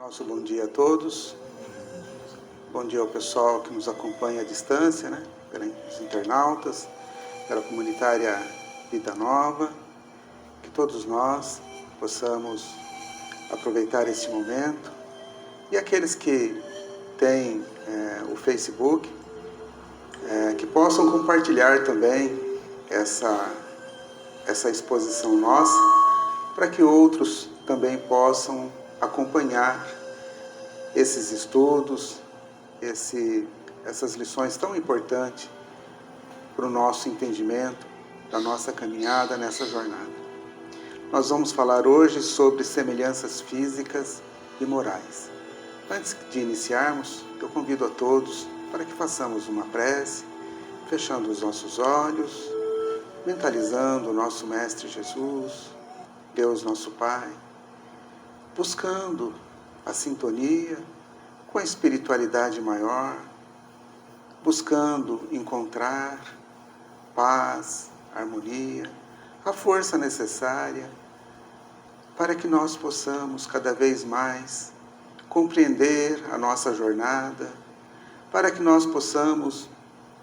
Nosso bom dia a todos. Bom dia ao pessoal que nos acompanha à distância, pelos internautas, pela comunitária Vida Nova. Que todos nós possamos aproveitar esse momento. E aqueles que têm o Facebook, que possam compartilhar também essa exposição nossa, para que outros também possam acompanhar esses estudos, essas lições tão importantes para o nosso entendimento, da nossa caminhada nessa jornada. Nós vamos falar hoje sobre semelhanças físicas e morais. Antes de iniciarmos, eu convido a todos para que façamos uma prece, fechando os nossos olhos, mentalizando o nosso Mestre Jesus, Deus nosso Pai, buscando a sintonia com a espiritualidade maior, buscando encontrar paz, harmonia, a força necessária para que nós possamos cada vez mais compreender a nossa jornada, para que nós possamos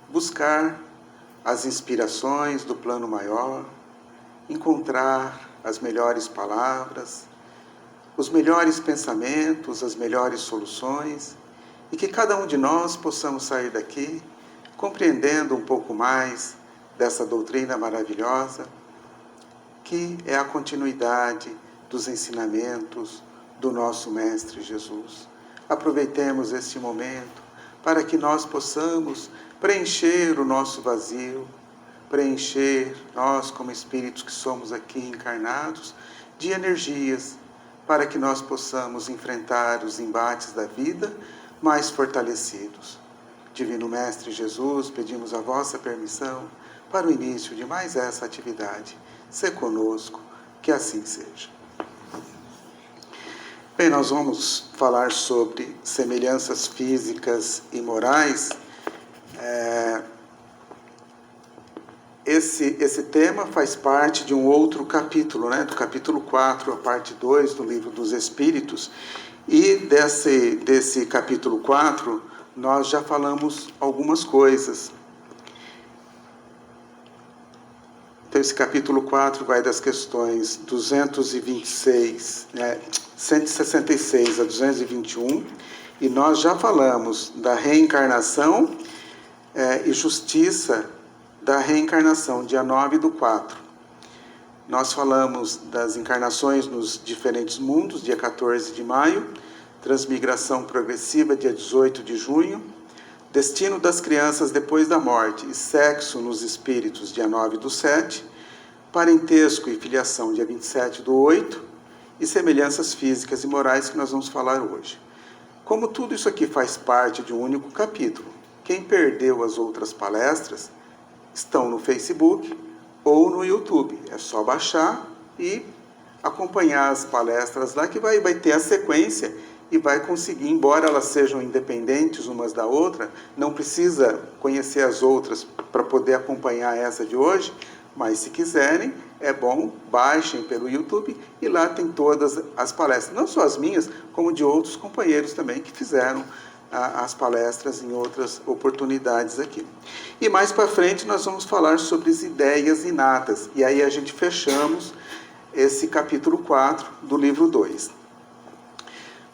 buscar as inspirações do plano maior, encontrar as melhores palavras, os melhores pensamentos, as melhores soluções, e que cada um de nós possamos sair daqui compreendendo um pouco mais dessa doutrina maravilhosa, que é a continuidade dos ensinamentos do nosso Mestre Jesus. Aproveitemos este momento para que nós possamos preencher o nosso vazio, preencher nós como espíritos que somos aqui encarnados de energias, para que nós possamos enfrentar os embates da vida mais fortalecidos. Divino Mestre Jesus, pedimos a vossa permissão para o início de mais essa atividade. Sê conosco, que assim seja. Bem, nós vamos falar sobre semelhanças físicas e morais. Esse tema faz parte de um outro capítulo, do capítulo 4, a parte 2 do Livro dos Espíritos. E desse capítulo 4, nós já falamos algumas coisas. Então, esse capítulo 4 vai das questões 166 a 221, e nós já falamos da reencarnação e justiça da reencarnação, dia 9/4. Nós falamos das encarnações nos diferentes mundos, dia 14 de maio, transmigração progressiva, dia 18 de junho, destino das crianças depois da morte e sexo nos espíritos, dia 9/7, parentesco e filiação, dia 27/8, e semelhanças físicas e morais, que nós vamos falar hoje. Como tudo isso aqui faz parte de um único capítulo, quem perdeu as outras palestras estão no Facebook ou no YouTube. É só baixar e acompanhar as palestras lá, que vai ter a sequência e vai conseguir, embora elas sejam independentes umas da outra, não precisa conhecer as outras para poder acompanhar essa de hoje, mas se quiserem, é bom, baixem pelo YouTube e lá tem todas as palestras, não só as minhas, como de outros companheiros também que fizeram as palestras em outras oportunidades aqui. E mais para frente nós vamos falar sobre as ideias inatas, e aí a gente fechamos esse capítulo 4 do livro 2.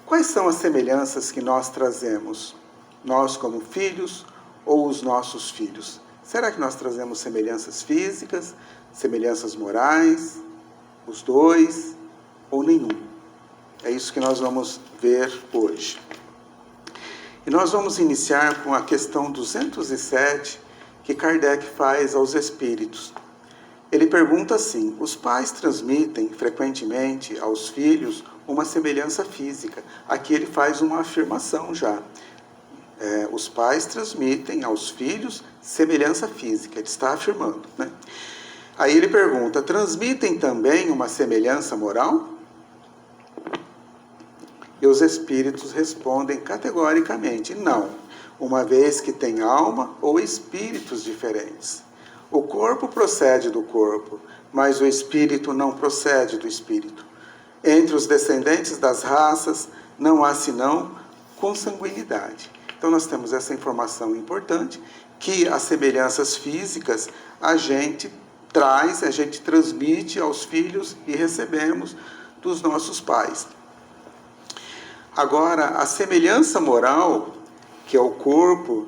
Quais são as semelhanças que nós trazemos? Nós como filhos ou os nossos filhos? Será que nós trazemos semelhanças físicas, semelhanças morais, os dois ou nenhum? É isso que nós vamos ver hoje. E nós vamos iniciar com a questão 207, que Kardec faz aos espíritos. Ele pergunta assim: os pais transmitem frequentemente aos filhos uma semelhança física? Aqui ele faz uma afirmação já. Os pais transmitem aos filhos semelhança física, ele está afirmando, Aí ele pergunta: transmitem também uma semelhança moral? E os espíritos respondem categoricamente: não, uma vez que tem alma ou espíritos diferentes. O corpo procede do corpo, mas o espírito não procede do espírito. Entre os descendentes das raças não há senão consanguinidade. Então nós temos essa informação importante, que as semelhanças físicas a gente traz, a gente transmite aos filhos e recebemos dos nossos pais. Agora, a semelhança moral, que é o corpo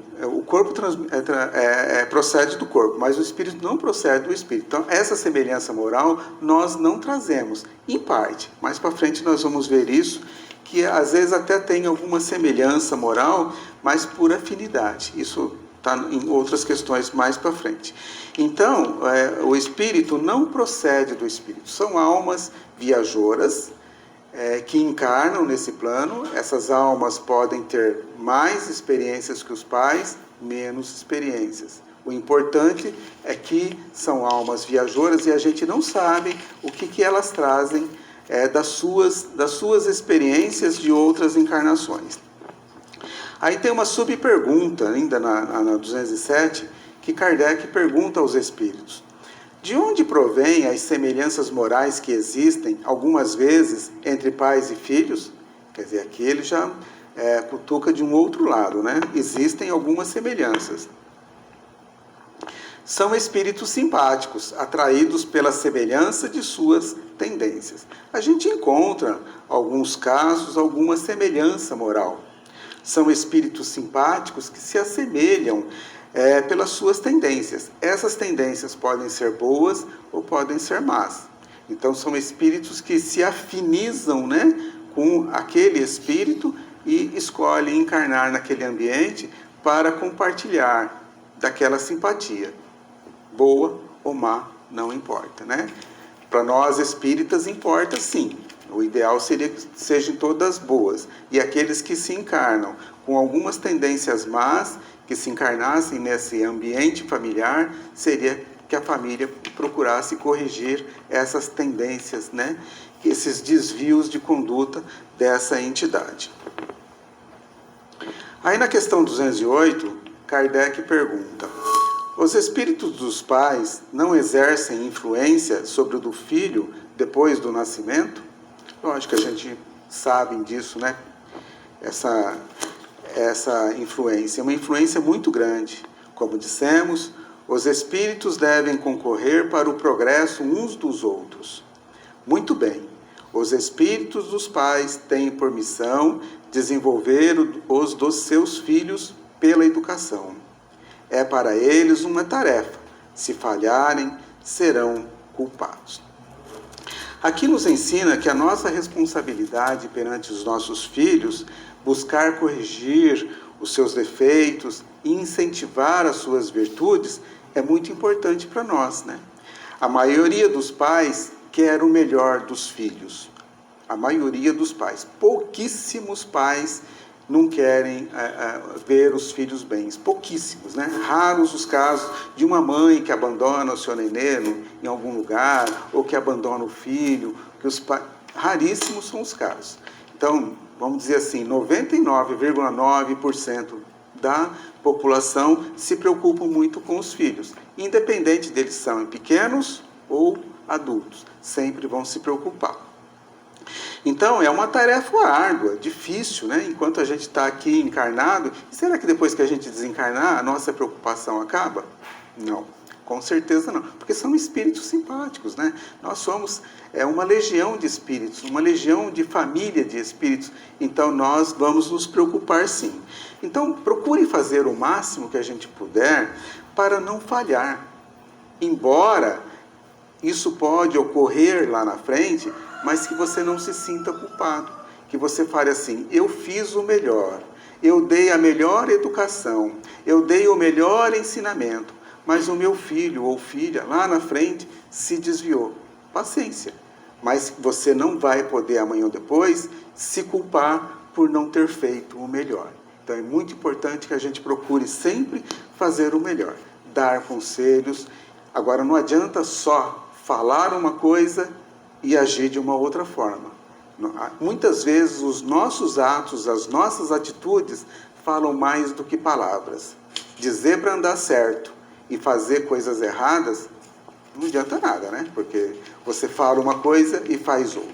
procede do corpo, mas o espírito não procede do espírito. Então, essa semelhança moral nós não trazemos, em parte. Mais para frente nós vamos ver isso, que às vezes até tem alguma semelhança moral, mas por afinidade. Isso está em outras questões mais para frente. Então, o espírito não procede do espírito. São almas viajoras, que encarnam nesse plano. Essas almas podem ter mais experiências que os pais, menos experiências. O importante é que são almas viajoras e a gente não sabe o que elas trazem das suas experiências de outras encarnações. Aí tem uma subpergunta, ainda na 207, que Kardec pergunta aos espíritos: de onde provém as semelhanças morais que existem, algumas vezes, entre pais e filhos? Quer dizer, aqui ele já cutuca de um outro lado, né? Existem algumas semelhanças. São espíritos simpáticos, atraídos pela semelhança de suas tendências. A gente encontra, alguns casos, alguma semelhança moral. São espíritos simpáticos que se assemelham pelas suas tendências. Essas tendências podem ser boas ou podem ser más. Então, são espíritos que se afinizam, né, com aquele espírito e escolhem encarnar naquele ambiente para compartilhar daquela simpatia. Boa ou má, não importa, né? Para nós espíritas importa sim. O ideal seria que sejam todas boas. E aqueles que se encarnam com algumas tendências más, que se encarnassem nesse ambiente familiar, seria que a família procurasse corrigir essas tendências, né? Esses desvios de conduta dessa entidade. Aí na questão 208, Kardec pergunta: os espíritos dos pais não exercem influência sobre o do filho depois do nascimento? Lógico que a gente sabe disso, né? Essa influência é uma influência muito grande. Como dissemos, os espíritos devem concorrer para o progresso uns dos outros. Muito bem, os espíritos dos pais têm por missão desenvolver os dos seus filhos pela educação. É para eles uma tarefa. Se falharem, serão culpados. Aqui nos ensina que a nossa responsabilidade perante os nossos filhos, buscar corrigir os seus defeitos e incentivar as suas virtudes, é muito importante para nós, né? A maioria dos pais quer o melhor dos filhos. A maioria dos pais. Pouquíssimos pais não querem ver os filhos bem. Pouquíssimos, né? Raros os casos de uma mãe que abandona o seu nenê em algum lugar, ou que abandona o filho, que os pais... Raríssimos são os casos. Então, vamos dizer assim, 99,9% da população se preocupa muito com os filhos. Independente deles são pequenos ou adultos, sempre vão se preocupar. Então, é uma tarefa árdua, difícil, né? Enquanto a gente está aqui encarnado, será que depois que a gente desencarnar, a nossa preocupação acaba? Não, com certeza não, porque são espíritos simpáticos, né? Nós somos uma legião de espíritos, uma legião de família de espíritos, então nós vamos nos preocupar sim. Então, procure fazer o máximo que a gente puder para não falhar, embora isso pode ocorrer lá na frente, mas que você não se sinta culpado, que você fale assim: eu fiz o melhor, eu dei a melhor educação, eu dei o melhor ensinamento, mas o meu filho ou filha lá na frente se desviou. Paciência, mas você não vai poder amanhã ou depois se culpar por não ter feito o melhor. Então é muito importante que a gente procure sempre fazer o melhor, dar conselhos. Agora não adianta só falar uma coisa e agir de uma outra forma. Muitas vezes os nossos atos, as nossas atitudes falam mais do que palavras. Dizer para andar certo e fazer coisas erradas não adianta nada, né? Porque você fala uma coisa e faz outra.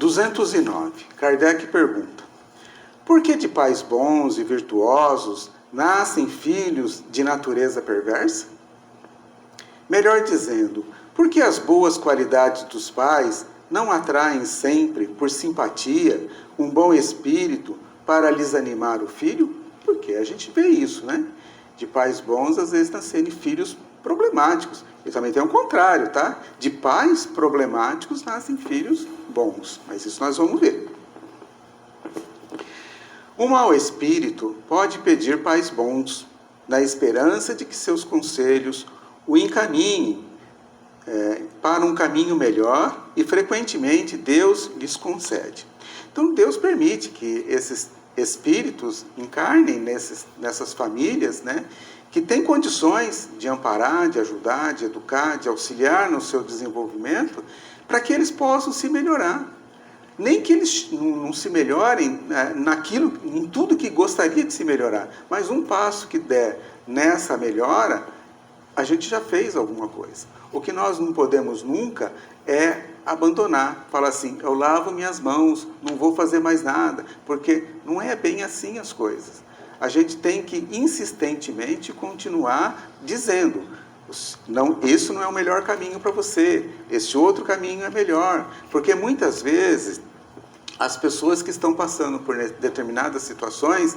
209. Kardec pergunta: por que de pais bons e virtuosos nascem filhos de natureza perversa? Melhor dizendo, por que as boas qualidades dos pais não atraem sempre, por simpatia, um bom espírito para lhes animar o filho? Porque a gente vê isso, né? De pais bons, às vezes, nascerem filhos problemáticos. E também tem o contrário, tá? De pais problemáticos nascem filhos bons. Mas isso nós vamos ver. Um mau espírito pode pedir pais bons, na esperança de que seus conselhos o encaminhem para um caminho melhor, e frequentemente Deus lhes concede. Então Deus permite que esses espíritos encarnem nessas famílias, né, que têm condições de amparar, de ajudar, de educar, de auxiliar no seu desenvolvimento, para que eles possam se melhorar. Nem que eles não se melhorem naquilo, em tudo que gostaria de se melhorar, mas um passo que der nessa melhora, a gente já fez alguma coisa. O que nós não podemos nunca é abandonar, falar assim, eu lavo minhas mãos, não vou fazer mais nada, porque não é bem assim as coisas. A gente tem que insistentemente continuar dizendo, não, isso não é o melhor caminho para você, esse outro caminho é melhor, porque muitas vezes as pessoas que estão passando por determinadas situações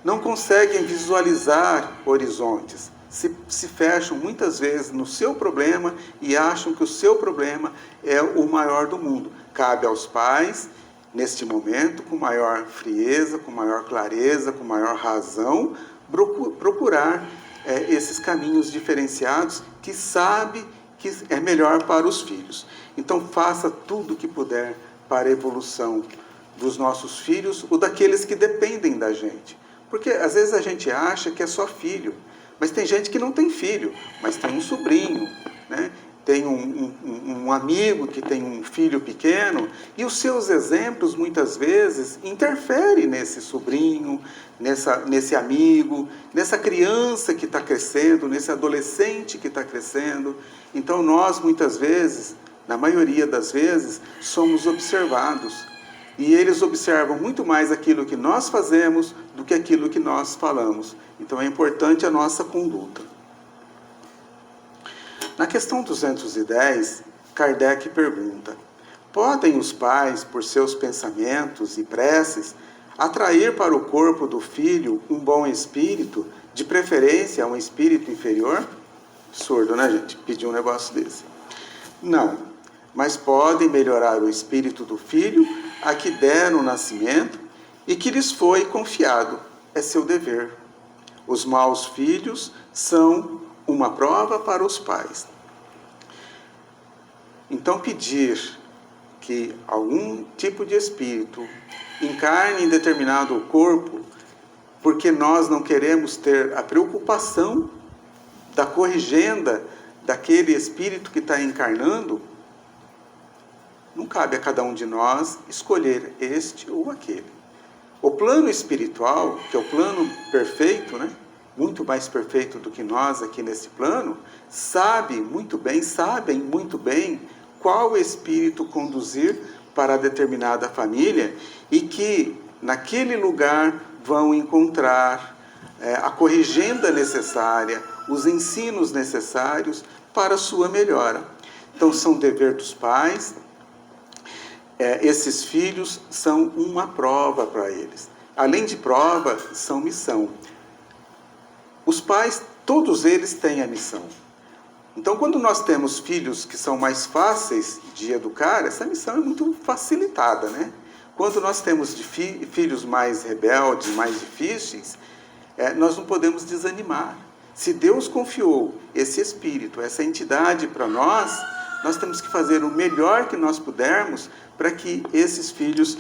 não conseguem visualizar horizontes, se fecham muitas vezes no seu problema e acham que o seu problema é o maior do mundo. Cabe aos pais, neste momento, com maior frieza, com maior clareza, com maior razão, procurar esses caminhos diferenciados que sabe que é melhor para os filhos. Então faça tudo o que puder para a evolução dos nossos filhos ou daqueles que dependem da gente. Porque às vezes a gente acha que é só filho, mas tem gente que não tem filho, mas tem um sobrinho, né? Tem um amigo que tem um filho pequeno, e os seus exemplos, muitas vezes, interferem nesse sobrinho, nesse amigo, nessa criança que está crescendo, nesse adolescente que está crescendo. Então, nós, muitas vezes, na maioria das vezes, somos observados. E eles observam muito mais aquilo que nós fazemos do que aquilo que nós falamos. Então, é importante a nossa conduta. Na questão 210, Kardec pergunta: podem os pais, por seus pensamentos e preces, atrair para o corpo do filho um bom espírito, de preferência um espírito inferior? Absurdo, né, gente? Pedir um negócio desse. Não, mas podem melhorar o espírito do filho a que deram o nascimento e que lhes foi confiado. É seu dever. Os maus filhos são uma prova para os pais. Então, pedir que algum tipo de espírito encarne em determinado corpo, porque nós não queremos ter a preocupação da corrigenda daquele espírito que está encarnando, não cabe a cada um de nós escolher este ou aquele. O plano espiritual, que é o plano perfeito, né? Muito mais perfeito do que nós aqui nesse plano, sabem muito bem qual espírito conduzir para determinada família e que naquele lugar vão encontrar a corrigenda necessária, os ensinos necessários para a sua melhora. Então, são dever dos pais. Esses filhos são uma prova para eles. Além de prova, são missão. Os pais, todos eles têm a missão. Então, quando nós temos filhos que são mais fáceis de educar, essa missão é muito facilitada, né? Quando nós temos filhos mais rebeldes, mais difíceis, nós não podemos desanimar. Se Deus confiou esse espírito, essa entidade para nós, nós temos que fazer o melhor que nós pudermos para que esses filhos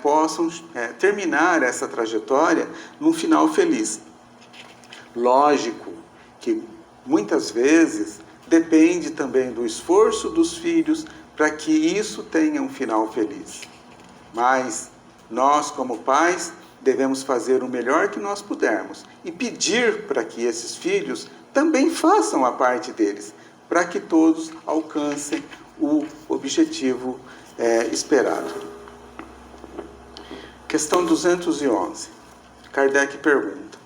possam terminar essa trajetória num final feliz. Lógico que muitas vezes depende também do esforço dos filhos para que isso tenha um final feliz. Mas nós, como pais, devemos fazer o melhor que nós pudermos e pedir para que esses filhos também façam a parte deles, para que todos alcancem o objetivo esperado. Questão 211. Kardec pergunta: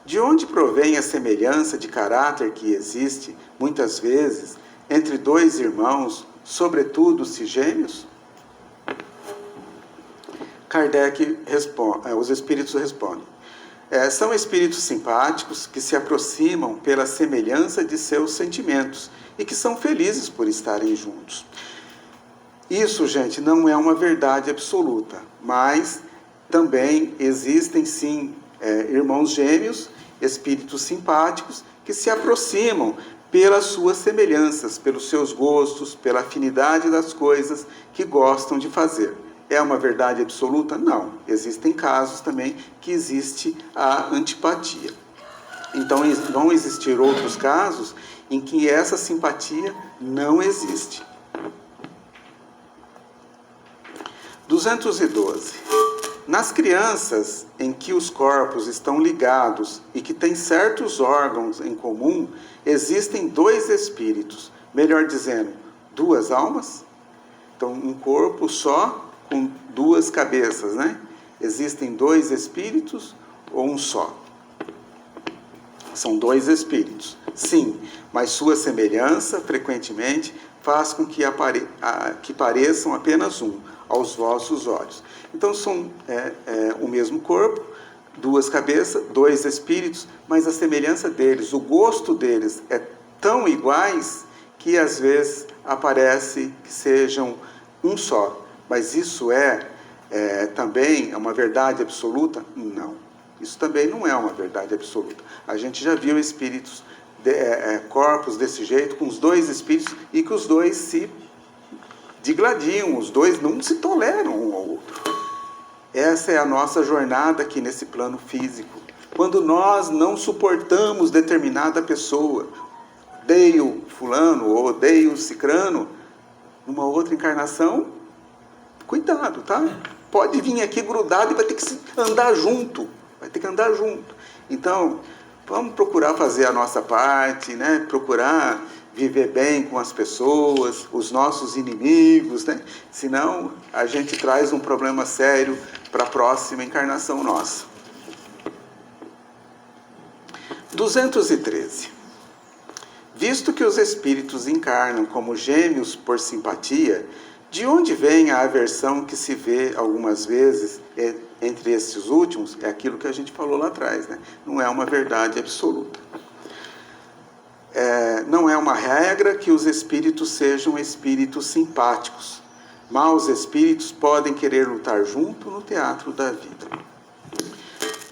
de onde provém a semelhança de caráter que existe, muitas vezes, entre dois irmãos, sobretudo se gêmeos? Kardec responde, os espíritos respondem: são espíritos simpáticos que se aproximam pela semelhança de seus sentimentos e que são felizes por estarem juntos. Isso, gente, não é uma verdade absoluta, mas também existem, sim, irmãos gêmeos, espíritos simpáticos, que se aproximam pelas suas semelhanças, pelos seus gostos, pela afinidade das coisas que gostam de fazer. É uma verdade absoluta? Não. Existem casos também que existe a antipatia. Então, vão existir outros casos em que essa simpatia não existe. 212. Nas crianças em que os corpos estão ligados e que têm certos órgãos em comum, existem dois espíritos, melhor dizendo, duas almas? Então, um corpo só com duas cabeças, né? Existem dois espíritos ou um só? São dois espíritos, sim, mas sua semelhança, frequentemente, faz com que pareçam apenas um, aos vossos olhos. Então, são o mesmo corpo, duas cabeças, dois espíritos, mas a semelhança deles, o gosto deles é tão iguais que, às vezes, aparece que sejam um só. Mas isso também é uma verdade absoluta? Não. Isso também não é uma verdade absoluta. A gente já viu espíritos, corpos desse jeito, com os dois espíritos, e que os dois se digladiam, os dois não se toleram um ao outro. Essa é a nossa jornada aqui nesse plano físico. Quando nós não suportamos determinada pessoa, odeio fulano ou odeio cicrano, numa outra encarnação, cuidado, tá? Pode vir aqui grudado e vai ter que andar junto. Vai ter que andar junto. Então, vamos procurar fazer a nossa parte, né? Procurar viver bem com as pessoas, os nossos inimigos, né? Senão, a gente traz um problema sério para a próxima encarnação nossa. 213. Visto que os espíritos encarnam como gêmeos por simpatia, de onde vem a aversão que se vê algumas vezes entre esses últimos? É aquilo que a gente falou lá atrás, né? Não é uma verdade absoluta. Não é uma regra que os espíritos sejam espíritos simpáticos. Maus espíritos podem querer lutar junto no teatro da vida.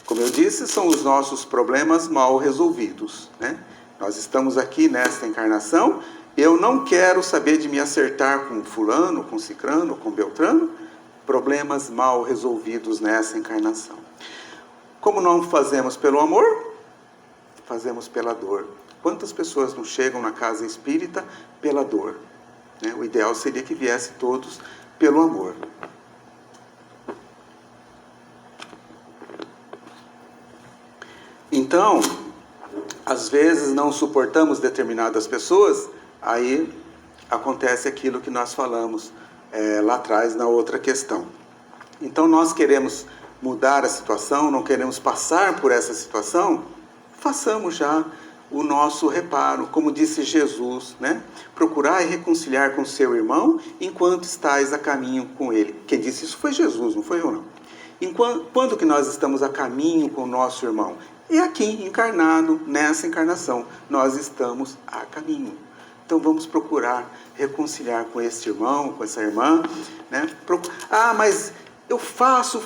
Como eu disse, são os nossos problemas mal resolvidos, né? Nós estamos aqui nesta encarnação. Eu não quero saber de me acertar com fulano, com cicrano, com beltrano. Problemas mal resolvidos nessa encarnação. Como não fazemos pelo amor, fazemos pela dor. Quantas pessoas não chegam na casa espírita pela dor? Né? O ideal seria que viesse todos pelo amor. Então, às vezes não suportamos determinadas pessoas, aí acontece aquilo que nós falamos lá atrás na outra questão. Então nós queremos mudar a situação, não queremos passar por essa situação, façamos já o nosso reparo, como disse Jesus, né? Procurai reconciliar com seu irmão enquanto estais a caminho com ele. Quem disse isso foi Jesus, não foi eu não. Quando que nós estamos a caminho com o nosso irmão? É aqui, encarnado, nessa encarnação, nós estamos a caminho. Então vamos procurar reconciliar com esse irmão, com essa irmã, né? Mas eu faço,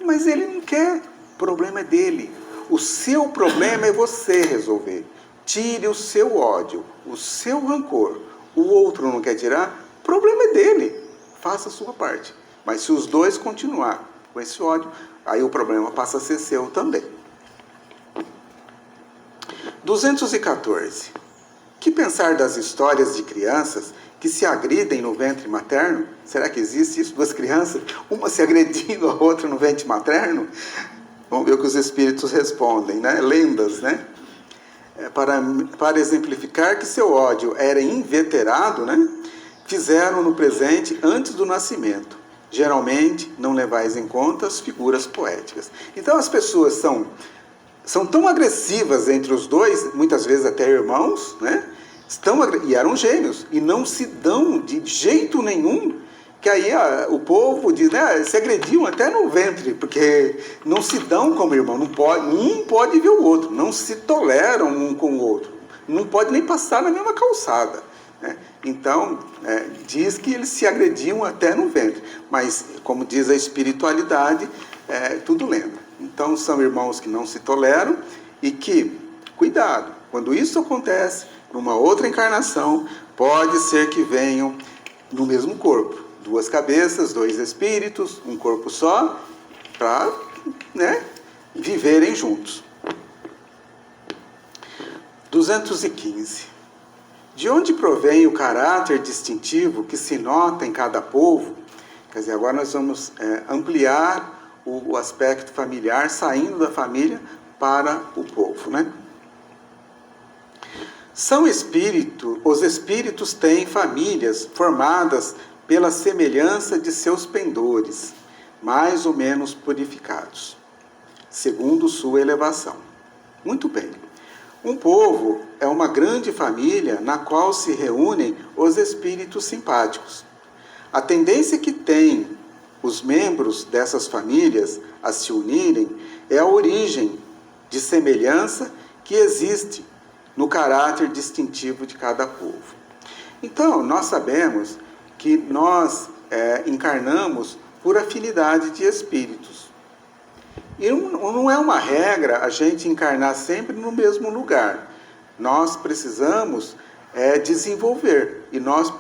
mas ele não quer. O problema é dele. O seu problema é você resolver. Tire o seu ódio, o seu rancor. O outro não quer tirar, o problema é dele. Faça a sua parte. Mas se os dois continuar com esse ódio, aí o problema passa a ser seu também. 214. Que pensar das histórias de crianças que se agridem no ventre materno? Será que existe isso? Duas crianças, uma se agredindo a outra no ventre materno? Vamos ver o que os espíritos respondem, né? Lendas, né? Para exemplificar que seu ódio era inveterado, né? fizeram no presente antes do nascimento. Geralmente, não levais em conta as figuras poéticas. Então, as pessoas são tão agressivas entre os dois, muitas vezes até irmãos, né? E eram gêmeos, e não se dão de jeito nenhum, que aí o povo diz, né, se agrediam até no ventre, porque não se dão como irmão, não pode, um pode ver o outro, não se toleram um com o outro, não pode nem passar na mesma calçada, né? Então, diz que eles se agrediam até no ventre, mas, como diz a espiritualidade, tudo lembra. Então, são irmãos que não se toleram e que, cuidado, quando isso acontece, numa outra encarnação, pode ser que venham no mesmo corpo. 2 cabeças, 2 espíritos, um corpo só, para, né, viverem juntos. 215. De onde provém o caráter distintivo que se nota em cada povo? Quer dizer, agora nós vamos ampliar o aspecto familiar, saindo da família para o povo, né? Os espíritos têm famílias formadas pela semelhança de seus pendores, mais ou menos purificados, segundo sua elevação. Muito bem. Um povo é uma grande família na qual se reúnem os espíritos simpáticos. A tendência que têm os membros dessas famílias a se unirem é a origem de semelhança que existe no caráter distintivo de cada povo. Então, nós sabemos que nós encarnamos por afinidade de espíritos. E não é uma regra a gente encarnar sempre no mesmo lugar. Nós precisamos desenvolver. E nós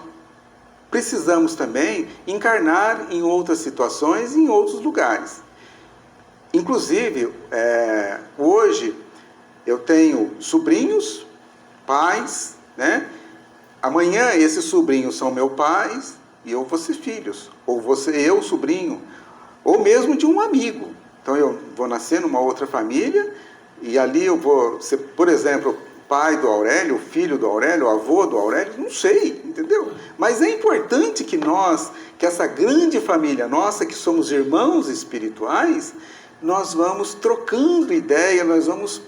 precisamos também encarnar em outras situações e em outros lugares. Inclusive, hoje eu tenho sobrinhos, pais, né? Amanhã esses sobrinhos são meus pais e eu vou ser filhos. Ou eu, sobrinho, ou mesmo de um amigo. Então eu vou nascer numa outra família e ali eu vou ser, por exemplo, pai do Aurélio, filho do Aurélio, avô do Aurélio, não sei, entendeu? Mas é importante que essa grande família nossa, que somos irmãos espirituais, nós vamos trocando ideia, nós vamos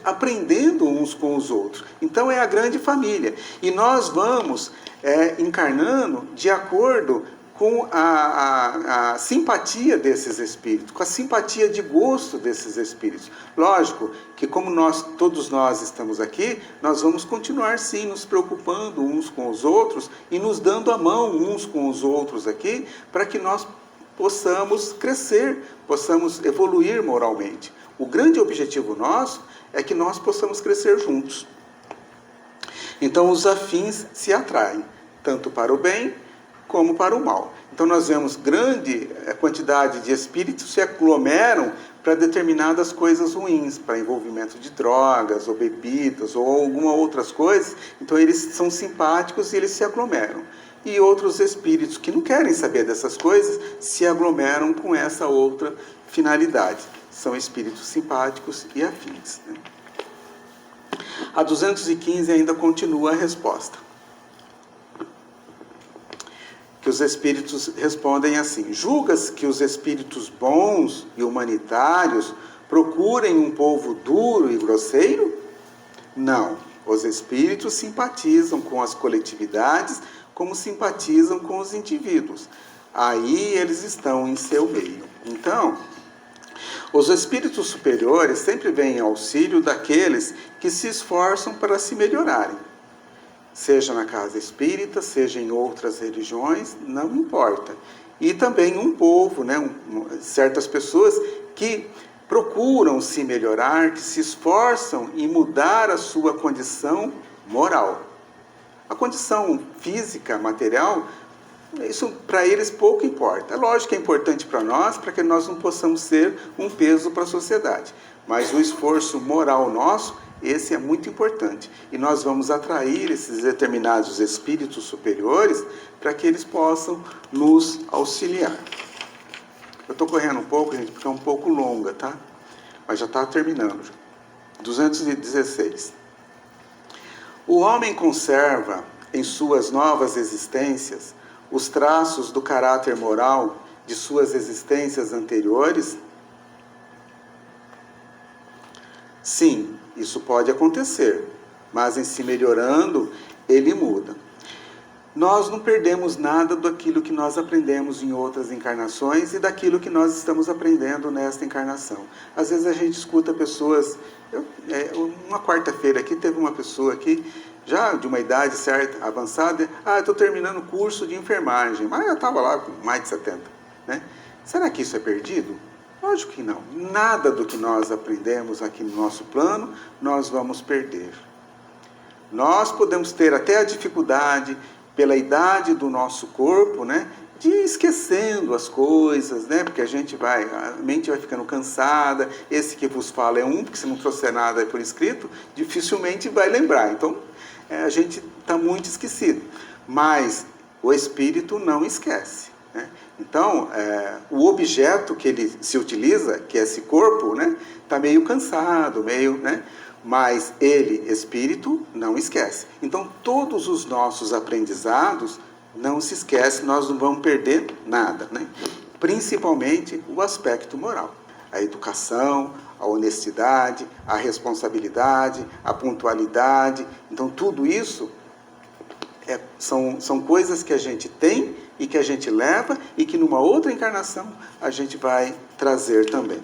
aprendendo uns com os outros. Então é a grande família. E nós vamos encarnando de acordo com a simpatia desses espíritos, com a simpatia de gosto desses espíritos. Lógico que como todos nós estamos aqui, nós vamos continuar sim nos preocupando uns com os outros e nos dando a mão uns com os outros aqui, para que nós possamos crescer, possamos evoluir moralmente. O grande objetivo nosso é que nós possamos crescer juntos. Então os afins se atraem, tanto para o bem como para o mal. Então nós vemos grande quantidade de espíritos se aglomeram para determinadas coisas ruins, para envolvimento de drogas, ou bebidas, ou alguma outras coisas. Então eles são simpáticos e eles se aglomeram. E outros espíritos que não querem saber dessas coisas se aglomeram com essa outra finalidade. São espíritos simpáticos e afins, né? A 215 ainda continua a resposta. Que os espíritos respondem assim: julgas que os espíritos bons e humanitários procurem um povo duro e grosseiro? Não, os espíritos simpatizam com as coletividades como simpatizam com os indivíduos. Aí eles estão em seu meio. Então, os espíritos superiores sempre vêm em auxílio daqueles que se esforçam para se melhorarem. Seja na casa espírita, seja em outras religiões, não importa. E também um povo, né, certas pessoas que procuram se melhorar, que se esforçam em mudar a sua condição moral. A condição física, material, isso para eles pouco importa. É lógico que é importante para nós, para que nós não possamos ser um peso para a sociedade. Mas o esforço moral nosso, esse é muito importante. E nós vamos atrair esses determinados espíritos superiores para que eles possam nos auxiliar. Eu estou correndo um pouco, gente, porque é um pouco longa, tá? Mas já está terminando. 216. O homem conserva em suas novas existências os traços do caráter moral de suas existências anteriores? Sim, isso pode acontecer, mas em se melhorando, ele muda. Nós não perdemos nada daquilo que nós aprendemos em outras encarnações e daquilo que nós estamos aprendendo nesta encarnação. Às vezes a gente escuta pessoas... uma quarta-feira aqui, teve uma pessoa aqui, já de uma idade certa, avançada, eu estou terminando o curso de enfermagem, mas eu estava lá com mais de 70. Né? Será que isso é perdido? Lógico que não. Nada do que nós aprendemos aqui no nosso plano, nós vamos perder. Nós podemos ter até a dificuldade, pela idade do nosso corpo, né, de ir esquecendo as coisas, né, porque a mente vai ficando cansada. Esse que vos fala é porque se não trouxer nada por escrito, dificilmente vai lembrar. Então, a gente está muito esquecido. Mas o espírito não esquece. Né? Então, o objeto que ele se utiliza, que é esse corpo, né, está meio cansado, né? Mas ele, espírito, não esquece. Então, todos os nossos aprendizados não se esquecem, nós não vamos perder nada, né? Principalmente o aspecto moral. A educação, a honestidade, a responsabilidade, a pontualidade. Então, tudo isso são coisas que a gente tem e que a gente leva e que numa outra encarnação a gente vai trazer também.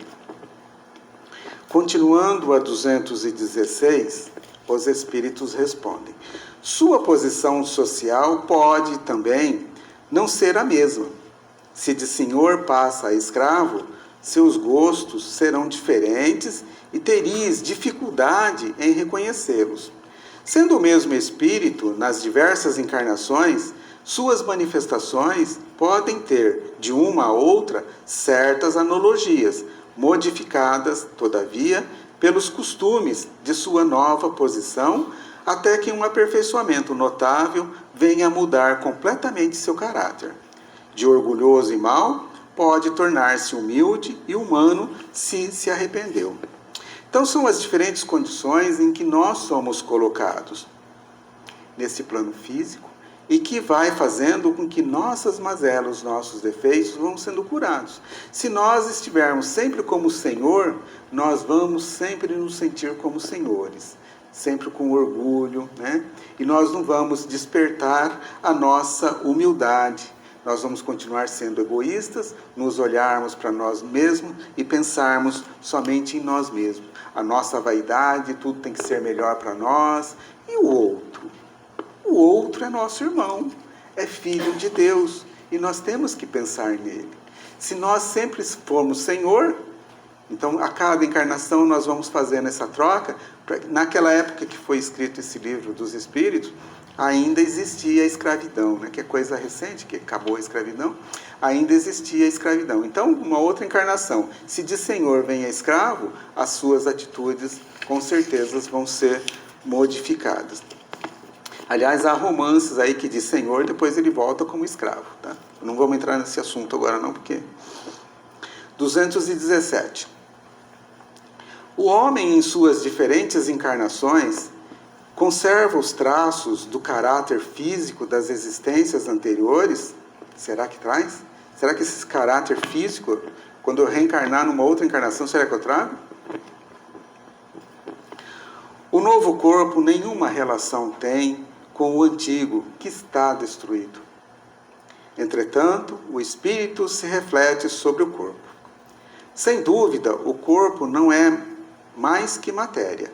Continuando a 216, os espíritos respondem: sua posição social pode também não ser a mesma. Se de senhor passa a escravo, seus gostos serão diferentes e teríeis dificuldade em reconhecê-los. Sendo o mesmo espírito nas diversas encarnações, suas manifestações podem ter, de uma a outra, certas analogias, modificadas, todavia, pelos costumes de sua nova posição, até que um aperfeiçoamento notável venha a mudar completamente seu caráter. De orgulhoso e mau, pode tornar-se humilde e humano se arrependeu. Então, são as diferentes condições em que nós somos colocados nesse plano físico e que vai fazendo com que nossas mazelas, nossos defeitos vão sendo curados. Se nós estivermos sempre como Senhor, nós vamos sempre nos sentir como senhores, sempre com orgulho, né? E nós não vamos despertar a nossa humildade. Nós vamos continuar sendo egoístas, nos olharmos para nós mesmos e pensarmos somente em nós mesmos. A nossa vaidade, tudo tem que ser melhor para nós. E o outro? O outro é nosso irmão, é filho de Deus, e nós temos que pensar nele. Se nós sempre formos Senhor, então a cada encarnação nós vamos fazendo essa troca. Naquela época que foi escrito esse livro dos Espíritos, ainda existia a escravidão, né? Que é coisa recente, que acabou a escravidão, ainda existia a escravidão. Então, uma outra encarnação, se de Senhor vem a escravo, as suas atitudes com certeza vão ser modificadas. Aliás, há romances aí que diz Senhor, depois ele volta como escravo. Tá? Não vamos entrar nesse assunto agora não, porque... 217. O homem, em suas diferentes encarnações, conserva os traços do caráter físico das existências anteriores? Será que traz? Será que esse caráter físico, quando eu reencarnar numa outra encarnação, será que eu trago? O novo corpo nenhuma relação tem com o antigo, que está destruído. Entretanto, o espírito se reflete sobre o corpo. Sem dúvida, o corpo não é mais que matéria,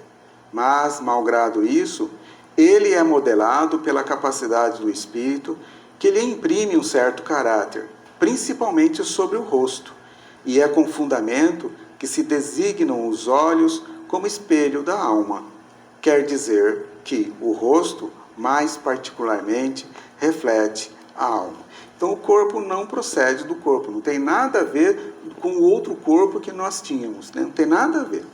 mas, malgrado isso, ele é modelado pela capacidade do espírito, que lhe imprime um certo caráter, principalmente sobre o rosto, e é com fundamento que se designam os olhos como espelho da alma. Quer dizer que o rosto, mais particularmente, reflete a alma. Então, o corpo não procede do corpo, não tem nada a ver com o outro corpo que nós tínhamos, né? Não tem nada a ver.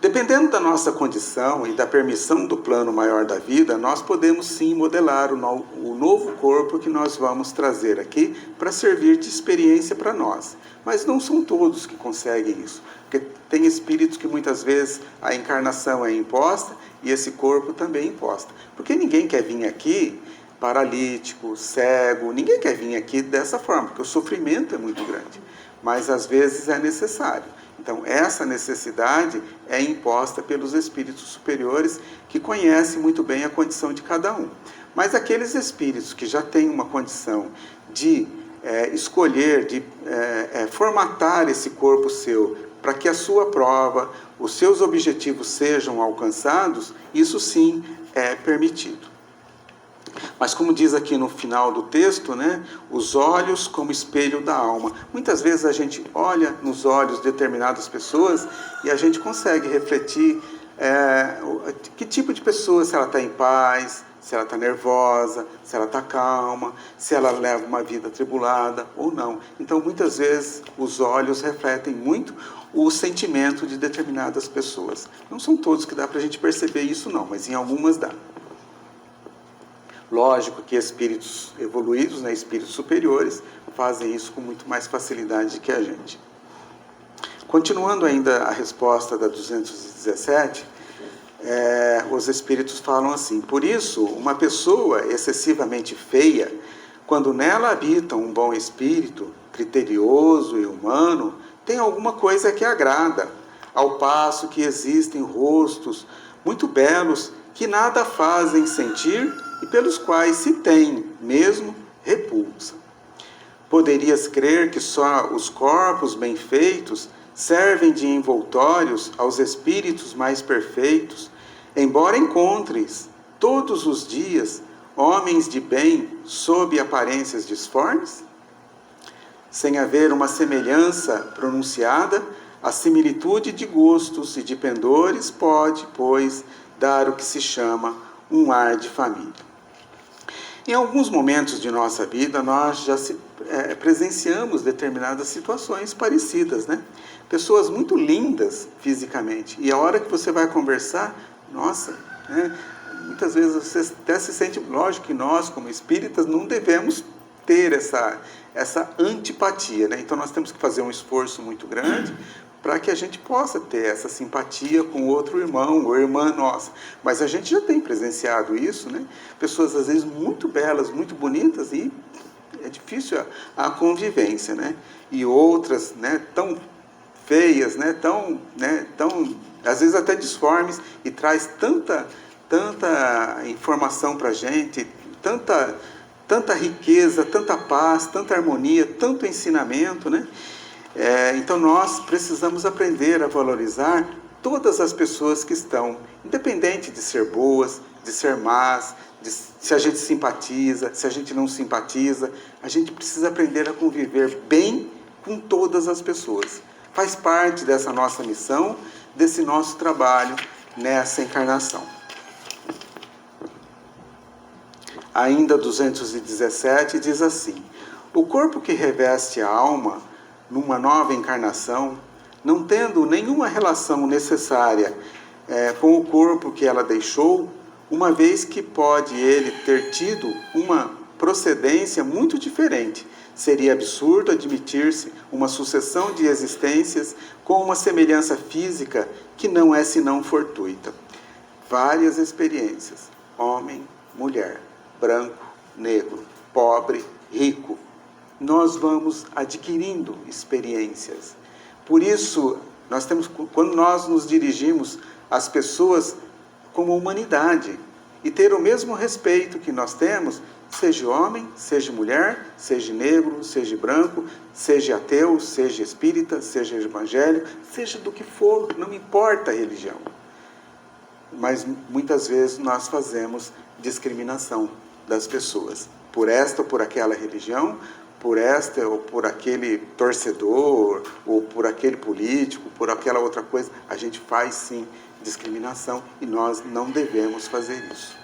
Dependendo da nossa condição e da permissão do plano maior da vida, nós podemos sim modelar o novo corpo que nós vamos trazer aqui para servir de experiência para nós. Mas não são todos que conseguem isso, porque tem espíritos que muitas vezes a encarnação é imposta e esse corpo também é imposta. Porque ninguém quer vir aqui paralítico, cego, ninguém quer vir aqui dessa forma, porque o sofrimento é muito grande. Mas às vezes é necessário. Então, essa necessidade é imposta pelos espíritos superiores que conhecem muito bem a condição de cada um. Mas aqueles espíritos que já têm uma condição de escolher, de formatar esse corpo seu para que a sua prova, os seus objetivos sejam alcançados, isso sim é permitido. Mas como diz aqui no final do texto, né, os olhos como espelho da alma. Muitas vezes a gente olha nos olhos de determinadas pessoas e a gente consegue refletir que tipo de pessoa, se ela está em paz, se ela está nervosa, se ela está calma, se ela leva uma vida atribulada ou não. Então, muitas vezes, os olhos refletem muito o sentimento de determinadas pessoas. Não são todos que dá para a gente perceber isso não, mas em algumas dá. Lógico que espíritos evoluídos, né, espíritos superiores, fazem isso com muito mais facilidade que a gente. Continuando ainda a resposta da 217, os espíritos falam assim: por isso, uma pessoa excessivamente feia, quando nela habita um bom espírito, criterioso e humano, tem alguma coisa que agrada, ao passo que existem rostos muito belos que nada fazem sentir e pelos quais se tem mesmo repulsa. Poderias crer que só os corpos bem feitos servem de envoltórios aos espíritos mais perfeitos, embora encontres todos os dias homens de bem sob aparências disformes? Sem haver uma semelhança pronunciada, a similitude de gostos e de pendores pode, pois, dar o que se chama um ar de família. Em alguns momentos de nossa vida, nós já presenciamos determinadas situações parecidas, né? Pessoas muito lindas fisicamente, e a hora que você vai conversar, nossa, né? Muitas vezes você até se sente, lógico que nós, como espíritas, não devemos ter essa antipatia, né? Então nós temos que fazer um esforço muito grande para que a gente possa ter essa simpatia com outro irmão ou irmã nossa. Mas a gente já tem presenciado isso, né? Pessoas às vezes muito belas, muito bonitas, e é difícil a convivência, né? E outras, né, tão feias, né, tão, às vezes até disformes, e traz tanta informação para a gente, tanta riqueza, tanta paz, tanta harmonia, tanto ensinamento, né? Então nós precisamos aprender a valorizar todas as pessoas que estão, independente de ser boas, de ser más, se a gente simpatiza, se a gente não simpatiza, a gente precisa aprender a conviver bem com todas as pessoas. Faz parte dessa nossa missão, desse nosso trabalho nessa encarnação. Ainda 217 diz assim: o corpo que reveste a alma numa nova encarnação, não tendo nenhuma relação necessária com o corpo que ela deixou, uma vez que pode ele ter tido uma procedência muito diferente, seria absurdo admitir-se uma sucessão de existências com uma semelhança física que não é senão fortuita. Várias experiências, homem, mulher, branco, negro, pobre, rico, nós vamos adquirindo experiências. Por isso, quando nós nos dirigimos às pessoas como humanidade, e ter o mesmo respeito que nós temos, seja homem, seja mulher, seja negro, seja branco, seja ateu, seja espírita, seja evangélico, seja do que for, não importa a religião. Mas muitas vezes nós fazemos discriminação das pessoas, por esta ou por aquela religião, por esta ou por aquele torcedor, ou por aquele político, por aquela outra coisa. A gente faz sim discriminação e nós não devemos fazer isso.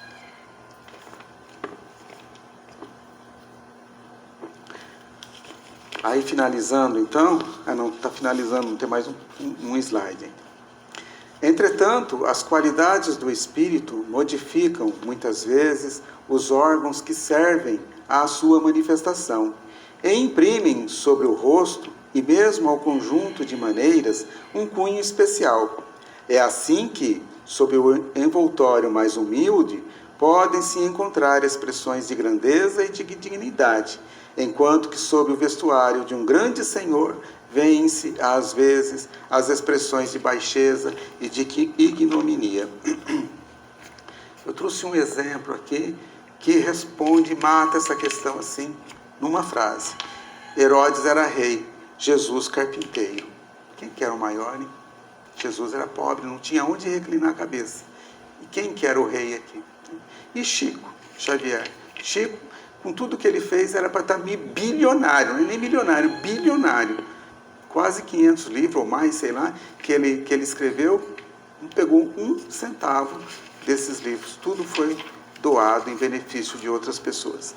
Aí finalizando então, não está finalizando, não tem mais um slide. Entretanto, as qualidades do espírito modificam, muitas vezes, os órgãos que servem à sua manifestação e imprimem sobre o rosto e mesmo ao conjunto de maneiras um cunho especial. É assim que, sob o envoltório mais humilde, podem se encontrar expressões de grandeza e de dignidade, enquanto que sob o vestuário de um grande senhor vêem-se, às vezes, as expressões de baixeza e de ignominia. Eu trouxe um exemplo aqui que responde e mata essa questão assim, numa frase. Herodes era rei, Jesus carpinteiro. Quem que era o maior, hein? Jesus era pobre, não tinha onde reclinar a cabeça. E quem que era o rei aqui? E Chico Xavier. Chico, com tudo que ele fez, era para estar bilionário, não é nem milionário, bilionário. Quase 500 livros ou mais, sei lá, que ele escreveu, não pegou 1 centavo desses livros. Tudo foi doado em benefício de outras pessoas.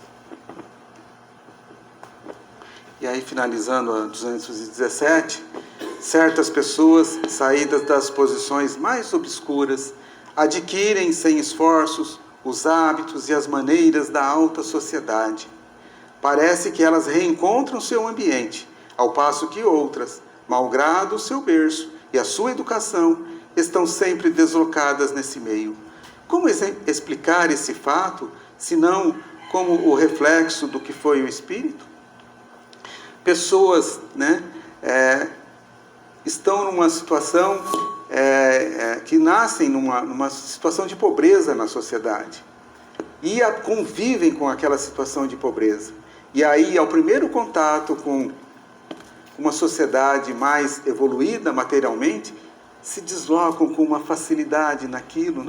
E aí, finalizando a 217, certas pessoas, saídas das posições mais obscuras, adquirem sem esforços os hábitos e as maneiras da alta sociedade. Parece que elas reencontram seu ambiente, ao passo que outras, malgrado o seu berço e a sua educação, estão sempre deslocadas nesse meio. Como explicar esse fato, senão como o reflexo do que foi o espírito? Pessoas, estão numa situação que nascem numa situação de pobreza na sociedade e convivem com aquela situação de pobreza. E aí, ao primeiro contato com uma sociedade mais evoluída materialmente, se deslocam com uma facilidade naquilo,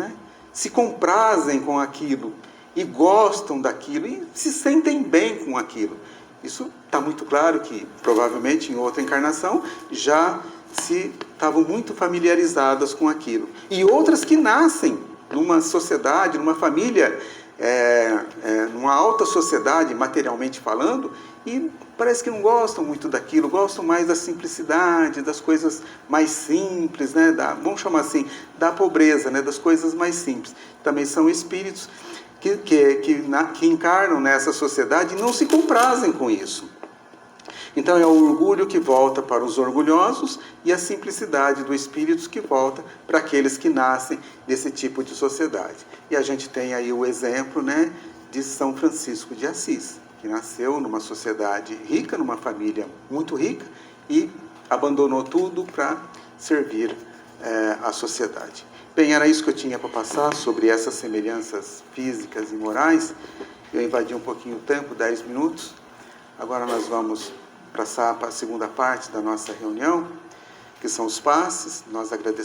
se comprazem com aquilo e gostam daquilo e se sentem bem com aquilo. Isso está muito claro que, provavelmente, em outra encarnação, já se estavam muito familiarizadas com aquilo. E outras que nascem numa sociedade, numa família, numa alta sociedade, materialmente falando, e parece que não gostam muito daquilo, gostam mais da simplicidade, das coisas mais simples, vamos chamar assim, da pobreza, das coisas mais simples. Também são espíritos que encarnam nessa sociedade e não se comprazem com isso. Então é o orgulho que volta para os orgulhosos e a simplicidade do espírito que volta para aqueles que nascem desse tipo de sociedade. E a gente tem aí o exemplo de São Francisco de Assis, que nasceu numa sociedade rica, numa família muito rica e abandonou tudo para servir a sociedade. Bem, era isso que eu tinha para passar sobre essas semelhanças físicas e morais. Eu invadi um pouquinho o tempo, 10 minutos. Agora nós vamos passar para a segunda parte da nossa reunião, que são os passes. Nós agradecemos